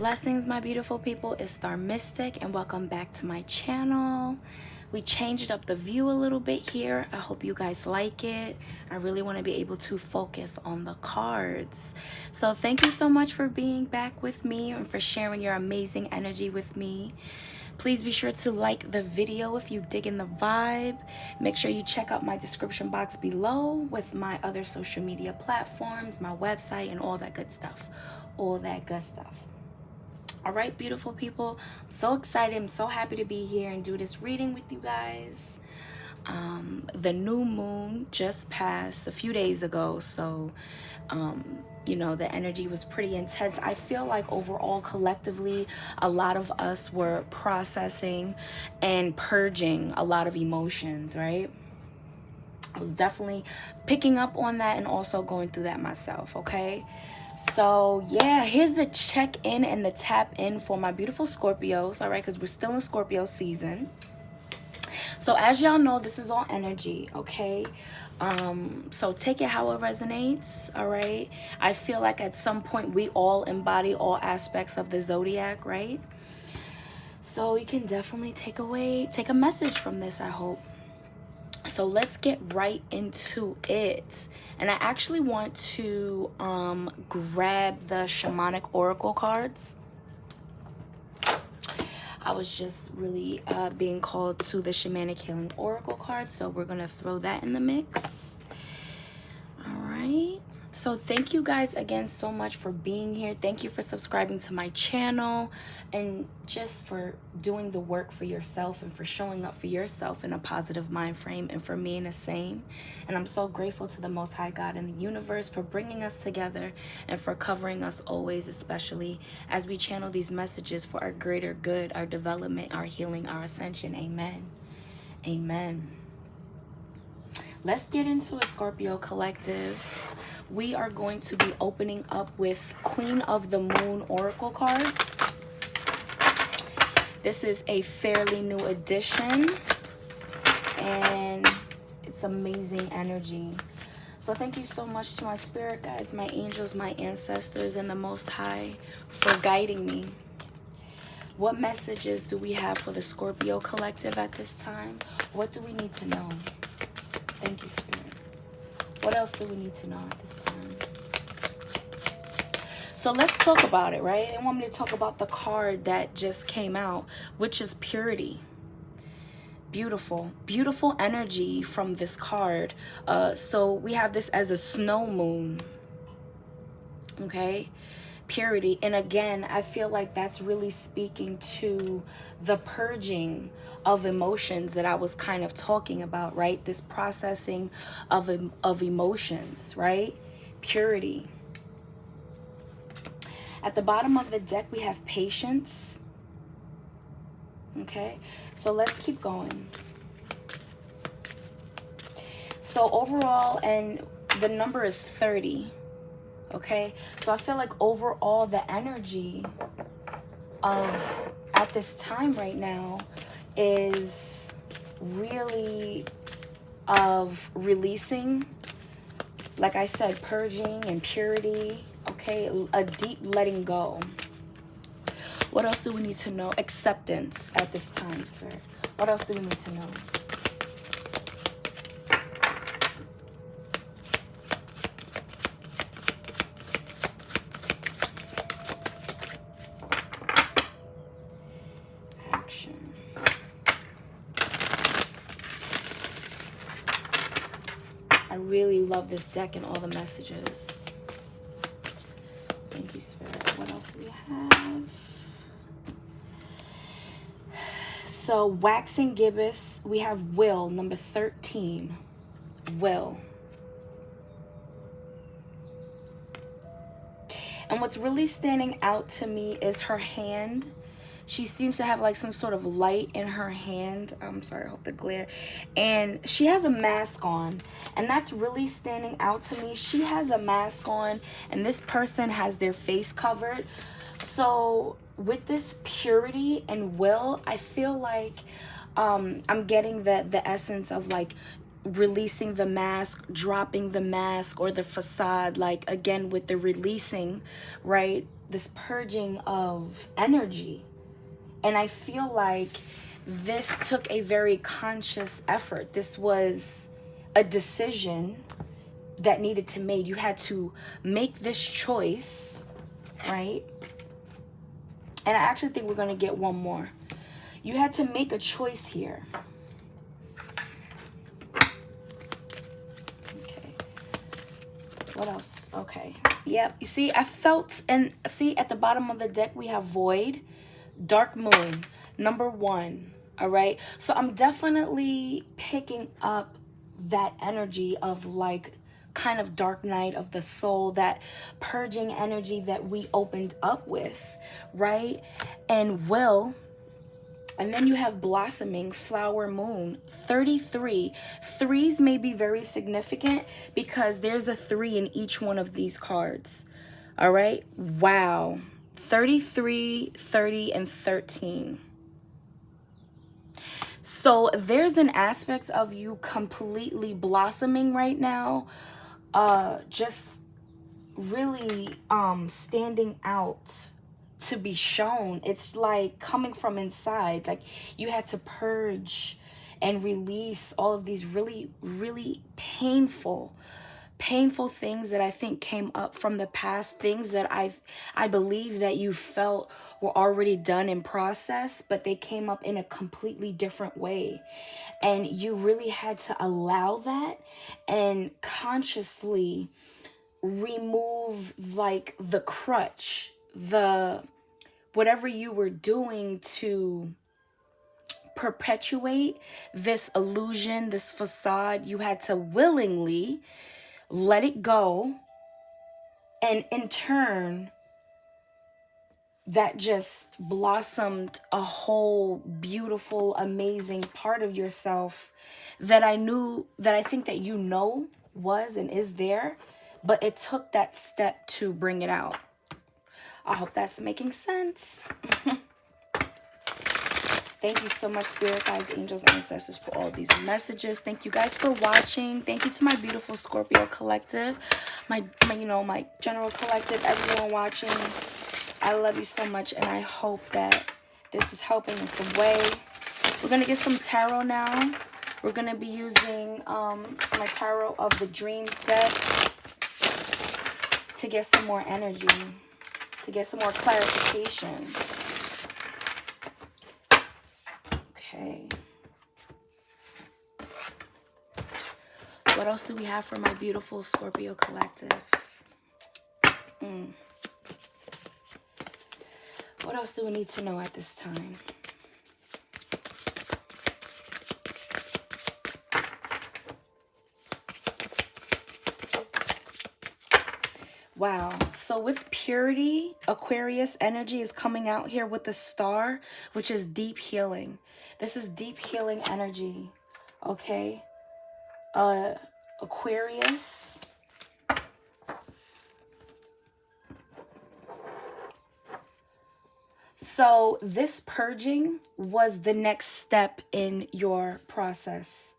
Blessings, my beautiful people. It's Star Mystic, and welcome back to my channel. We changed up the view a little bit here. I hope you guys like it. I really want to be able to focus on the cards. So thank you so much for being back with me and for sharing your amazing energy with me. Please be sure to like the video if you dig in the vibe. Make sure you check out my description box below with my other social media platforms, my website, and all that good stuff. All that good stuff. All right, beautiful people. I'm so excited. I'm so happy to be here and do this reading with you guys. The new moon just passed a few days ago, so you know, the energy was pretty intense. I feel like overall, collectively, a lot of us were processing and purging a lot of emotions, right? I was definitely picking up on that and also going through that myself, okay? So yeah, here's the check-in and the tap-in for my beautiful Scorpios, all right? Because we're still in Scorpio season. So as y'all know, this is all energy, okay? So take it how it resonates, all right? I feel like at some point we all embody all aspects of the zodiac, right? So you can definitely take a message from this, I hope. So let's get right into it. And I actually want to grab the shamanic oracle cards. I was just really being called to the shamanic healing oracle cards, so we're gonna throw that in the mix. All right. So thank you guys again so much for being here. Thank you for subscribing to my channel and just for doing the work for yourself and for showing up for yourself in a positive mind frame and for me in the same. And I'm so grateful to the Most High God and the universe for bringing us together and for covering us always, especially as we channel these messages for our greater good, our development, our healing, our ascension. Amen. Amen. Let's get into a Scorpio collective. We are going to be opening up with Queen of the Moon oracle cards. This is a fairly new edition and it's amazing energy. So thank you so much to my spirit guides, my angels, my ancestors, and the Most High for guiding me. What messages do we have for the Scorpio collective at this time? What do we need to know? Thank you, Spirit. What else do we need to know at this time? So let's talk about it, right? They want me to talk about the card that just came out, which is purity. Beautiful, beautiful energy from this card. So we have this as a snow moon. Okay? Purity. And again, I feel like that's really speaking to the purging of emotions that I was kind of talking about, right? This processing of emotions, right? Purity. At the bottom of the deck, we have patience. Okay, so let's keep going. So overall, and the number is 30. Okay, so I feel like overall the energy of at this time right now is really of releasing, like I said, purging and purity. Okay, a deep letting go. What else do we need to know? Acceptance at this time, sir. What else do we need to know? I really love this deck and all the messages. Thank you, Spirit. What else do we have? So, waxing gibbous, we have will, number 13. Will. And what's really standing out to me is her hand. She seems to have like some sort of light in her hand. I'm sorry, I hope the glare. And she has a mask on. And that's really standing out to me. She has a mask on and this person has their face covered. So with this purity and will, I feel like I'm getting the essence of like releasing the mask, dropping the mask or the facade, like again with the releasing, right? purging of energy. And I feel like this took a very conscious effort. This was a decision that needed to be made. You had to make this choice, right? And I actually think we're going to get one more. You had to make a choice here. Okay. What else? Okay. Yep. You see, I felt, and see at the bottom of the deck, we have void, dark moon, number 1. All right. So I'm definitely picking up that energy of like kind of dark night of the soul, that purging energy that we opened up with, right? And will. And then you have blossoming, flower, moon, 33. Threes may be very significant because there's a 3 in each one of these cards. All right. Wow. 33, 30, and 13. So there's an aspect of you completely blossoming right now. Just really standing out to be shown. It's like coming from inside. Like you had to purge and release all of these really, really painful things that I think came up from the past, things that I believe that you felt were already done in process, but they came up in a completely different way. And you really had to allow that and consciously remove like the crutch, the whatever you were doing to perpetuate this illusion, this facade. You had to willingly let it go, and in turn that just blossomed a whole beautiful, amazing part of yourself that I think that you know was and is there, but it took that step to bring it out. I hope that's making sense. Thank you so much, spirit guides, angels, ancestors, for all these messages. Thank you guys for watching. Thank you to my beautiful Scorpio collective, my general collective, everyone watching. I love you so much, and I hope that this is helping in some way. We're gonna get some tarot now. We're gonna be using my tarot of the dreams deck to get some more energy, to get some more clarification. Okay. What else do we have for my beautiful Scorpio collective? What else do we need to know at this time? Wow. So with purity, Aquarius energy is coming out here with the star, which is deep healing. This is deep healing energy. Okay. Aquarius. So this purging was the next step in your process,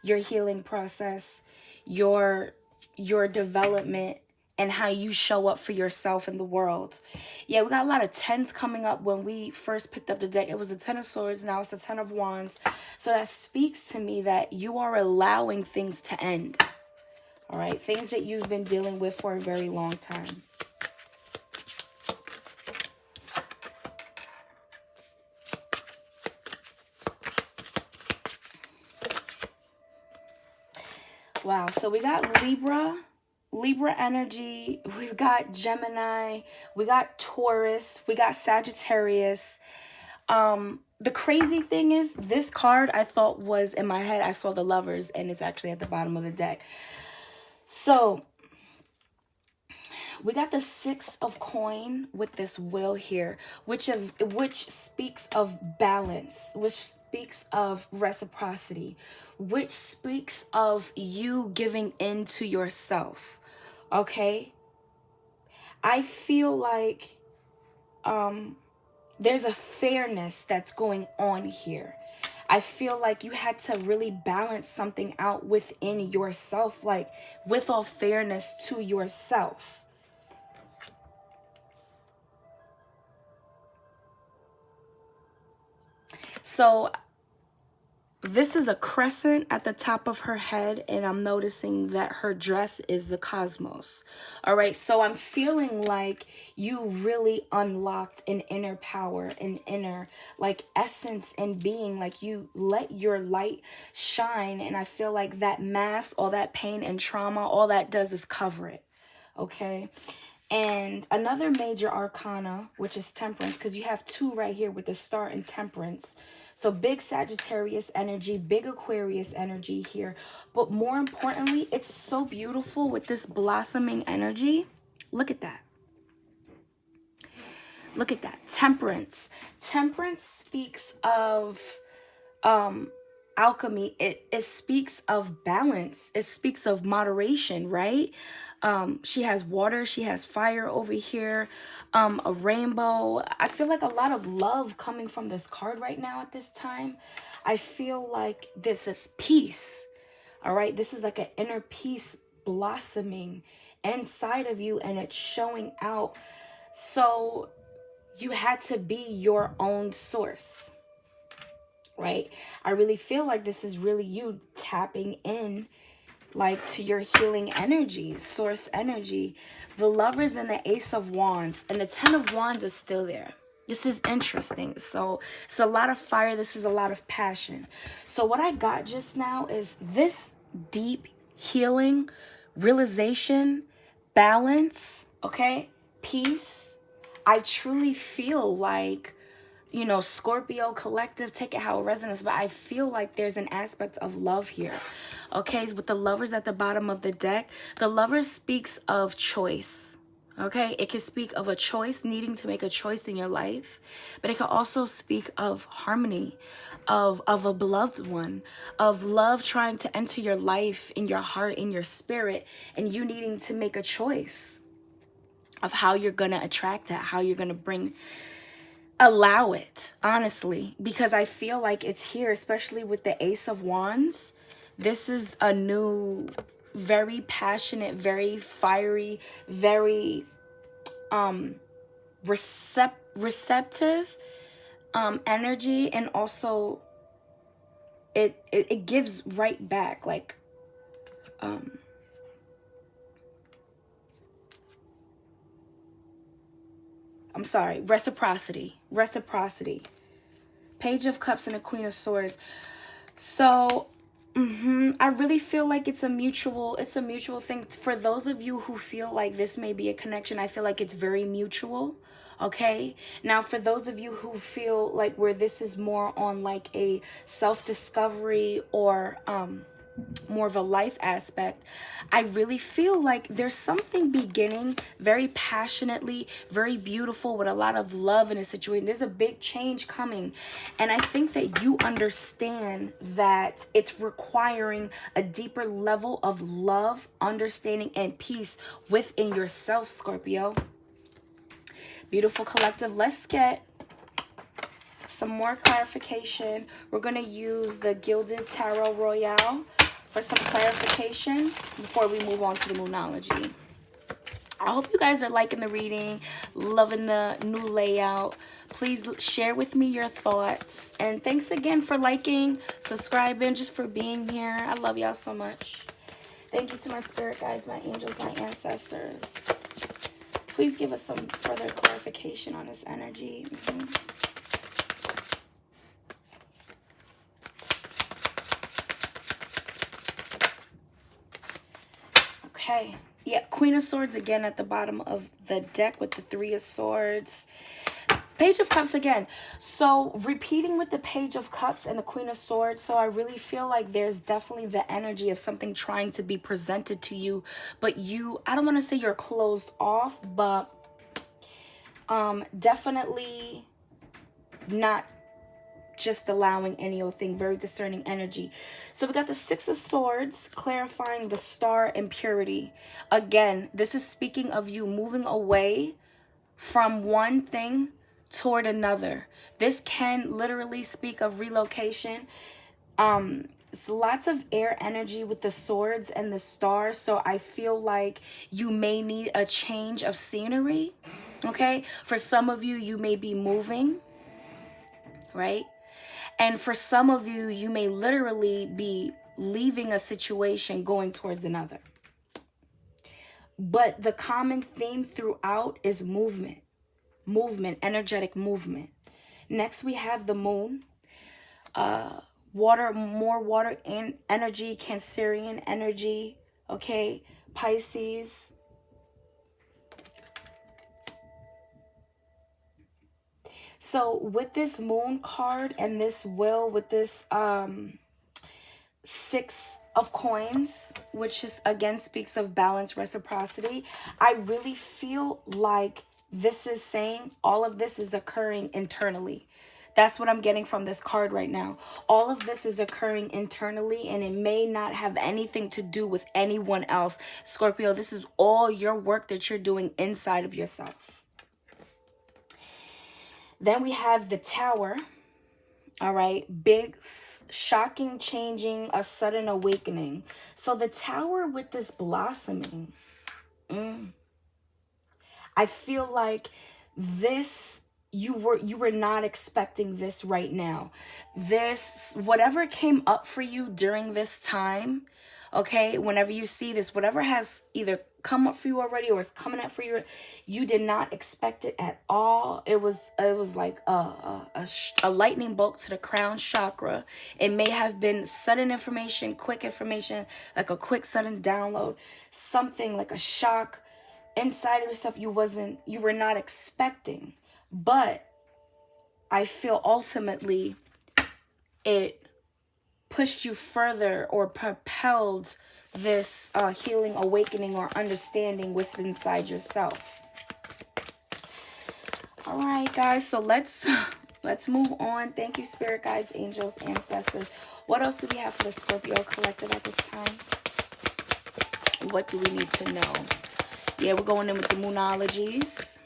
your healing process, your development, and how you show up for yourself in the world. Yeah, we got a lot of 10s coming up. When we first picked up the deck, it was the 10 of Swords. Now it's the 10 of Wands. So that speaks to me that you are allowing things to end. All right, things that you've been dealing with for a very long time. Wow, so we got Libra energy, we've got Gemini, we got Taurus, we got Sagittarius. The crazy thing is, this card I thought was in my head, I saw the Lovers, and it's actually at the bottom of the deck. So we got the 6 of coin with this wheel here, which speaks of balance, which speaks of reciprocity, which speaks of you giving in to yourself. Okay, I feel like there's a fairness that's going on here. I feel like you had to really balance something out within yourself, like with all fairness to yourself. So this is a crescent at the top of her head, and I'm noticing that her dress is the cosmos. All right, so I'm feeling like you really unlocked an inner power, an inner like essence and being, like you let your light shine. And I feel like that mask, all that pain and trauma, all that does is cover it. Okay. And another major arcana, which is temperance, because you have two right here with the star and temperance. So big Sagittarius energy, big Aquarius energy here. But more importantly, it's so beautiful with this blossoming energy. Look at that. Look at that. Temperance. Temperance speaks of alchemy. It speaks of balance. It speaks of moderation, right? She has water, she has fire over here, a rainbow. I feel like a lot of love coming from this card right now at this time. I feel like this is peace. All right, this is like an inner peace blossoming inside of you, and it's showing out. So you had to be your own source, right? I really feel like this is really you tapping in like to your healing energy, source energy. The Lovers and the Ace of Wands, and the Ten of Wands is still there. This is interesting. So it's a lot of fire. This is a lot of passion. So what I got just now is this deep healing, realization, balance, okay, peace. I truly feel like, you know, Scorpio collective, take it how it resonates, but I feel like there's an aspect of love here. Okay, with the Lovers at the bottom of the deck, the Lovers speaks of choice. Okay, it can speak of a choice, needing to make a choice in your life, but it can also speak of harmony, of a beloved one, of love trying to enter your life, in your heart, in your spirit, and you needing to make a choice of how you're gonna attract that, how you're gonna allow it, honestly, because I feel like it's here, especially with the Ace of Wands. This is a new, very passionate, very fiery, very receptive energy, and also it gives right back, like I'm sorry, reciprocity. Page of Cups and a Queen of Swords. So I really feel like it's a mutual thing. For those of you who feel like this may be a connection, I feel like it's very mutual. Okay, now for those of you who feel like where this is more on like a self-discovery or more of a life aspect, I really feel like there's something beginning very passionately, very beautiful, with a lot of love in a situation. There's a big change coming, and I think that you understand that it's requiring a deeper level of love, understanding, and peace within yourself, Scorpio. Beautiful collective, let's get some more clarification. We're going to use the Gilded Tarot Royale for some clarification before we move on to the Moonology. I hope you guys are liking the reading, loving the new layout. Please share with me your thoughts. And thanks again for liking, subscribing, just for being here. I love y'all so much. Thank you to my spirit guides, my angels, my ancestors. Please give us some further clarification on this energy. Okay. Yeah, Queen of Swords again at the bottom of the deck with the Three of Swords. Page of Cups again. So repeating with the Page of Cups and the Queen of Swords. So I really feel like there's definitely the energy of something trying to be presented to you. But you, I don't want to say you're closed off, but definitely not just allowing any old thing. Very discerning energy. So we got the Six of Swords clarifying the star and purity. Again, this is speaking of you moving away from one thing toward another. This can literally speak of relocation. It's lots of air energy with the swords and the stars. So I feel like you may need a change of scenery. Okay, for some of you, you may be moving, right? And for some of you, you may literally be leaving a situation going towards another. But the common theme throughout is movement. Movement, energetic movement. Next, we have the moon. Water, more water and energy, Cancerian energy, okay? Pisces. So with this moon card and this wheel, with this Six of Coins, which is again speaks of balance, reciprocity, I really feel like this is saying all of this is occurring internally. That's what I'm getting from this card right now. All of this is occurring internally, and it may not have anything to do with anyone else. Scorpio, this is all your work that you're doing inside of yourself. Then we have the Tower. All right, big, shocking, changing, a sudden awakening. So the Tower with this blossoming, I feel like this, you were not expecting this right now. This, whatever came up for you during this time, okay, whenever you see this, whatever has either come up for you already or is coming up for you, you did not expect it at all. It was like a lightning bolt to the crown chakra. It may have been sudden information, quick information, like a quick sudden download, something like a shock inside of yourself you were not expecting. But I feel ultimately it pushed you further or propelled this healing, awakening, or understanding within inside yourself. All right, guys, so let's move on. Thank you, spirit guides, angels, ancestors. What else do we have for the Scorpio collective at this time? What do we need to know? Yeah, we're going in with the moonologies.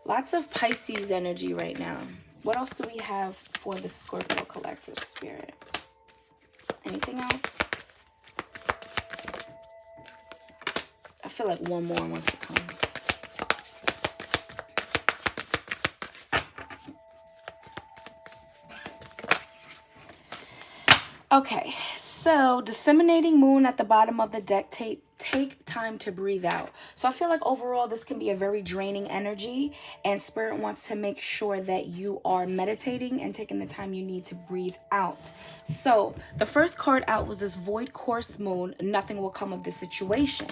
Lots of Pisces energy right now. What else do we have for the Scorpio collective, spirit? Anything else? I feel like one more wants to come. Okay, so disseminating moon at the bottom of the deck. Take time to breathe out. So I feel like overall this can be a very draining energy, and spirit wants to make sure that you are meditating and taking the time you need to breathe out. So the first card out was this void course moon. Nothing will come of this situation.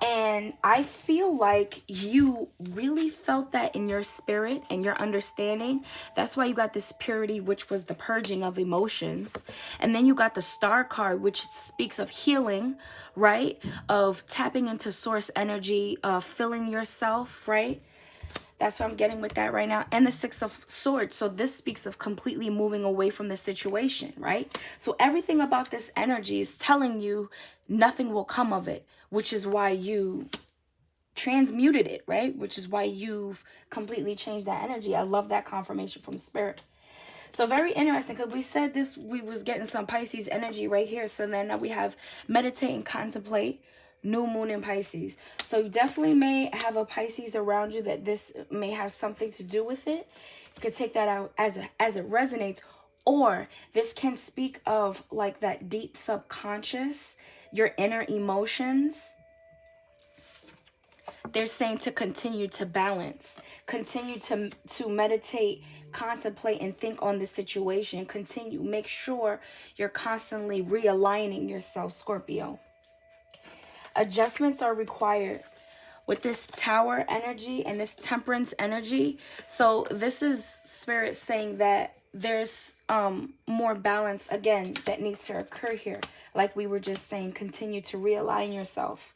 And I feel like you really felt that in your spirit and your understanding. That's why you got this purity, which was the purging of emotions. And then you got the star card, which speaks of healing, right? Of tapping into source energy, filling yourself, right? That's what I'm getting with that right now. And the Six of Swords. So this speaks of completely moving away from the situation, right? So everything about this energy is telling you nothing will come of it, which is why you transmuted it, right? Which is why you've completely changed that energy. I love that confirmation from spirit. So very interesting, because we said this, we was getting some Pisces energy right here. So then now we have meditate and contemplate, new moon in Pisces. So you definitely may have a Pisces around you that this may have something to do with it. You could take that out as it resonates. Or this can speak of like that deep subconscious, your inner emotions. They're saying to continue to balance, continue to meditate, contemplate, and think on the situation. Continue, make sure you're constantly realigning yourself, Scorpio. Adjustments are required with this Tower energy and this Temperance energy. So this is spirit saying that there's more balance again that needs to occur here. Like we were just saying, continue to realign yourself.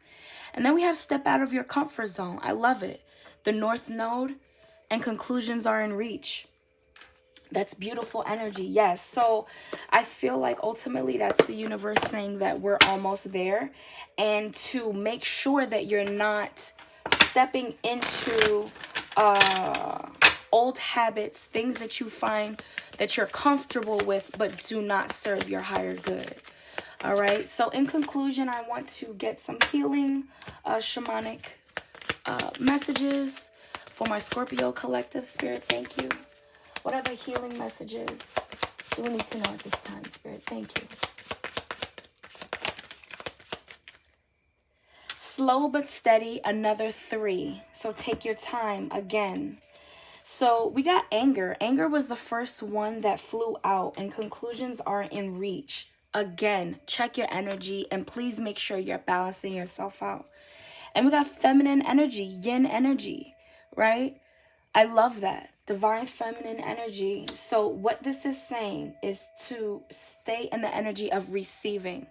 And then we have step out of your comfort zone. I love it. The North Node and conclusions are in reach. That's beautiful energy. Yes. So I feel like ultimately that's the universe saying that we're almost there. And to make sure that you're not stepping into old habits, things that you find that you're comfortable with but do not serve your higher good. All right. So in conclusion, I want to get some healing shamanic messages for my Scorpio collective, spirit. Thank you. What other healing messages do we need to know at this time, Spirit? Thank you. Slow but steady, another 3. So take your time again. So we got anger. Anger was the first one that flew out, and conclusions are in reach. Again, check your energy and please make sure you're balancing yourself out. And we got feminine energy, yin energy, right? I love that. Divine feminine energy. So what this is saying is to stay in the energy of receiving,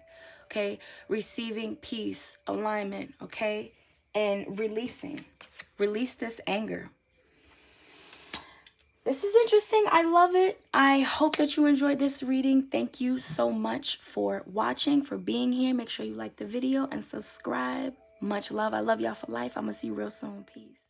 okay? Receiving peace, alignment, okay? And releasing. Release this anger. This is interesting. I love it. I hope that you enjoyed this reading. Thank you so much for watching, for being here. Make sure you like the video and subscribe. Much love. I love y'all for life. I'm going to see you real soon. Peace.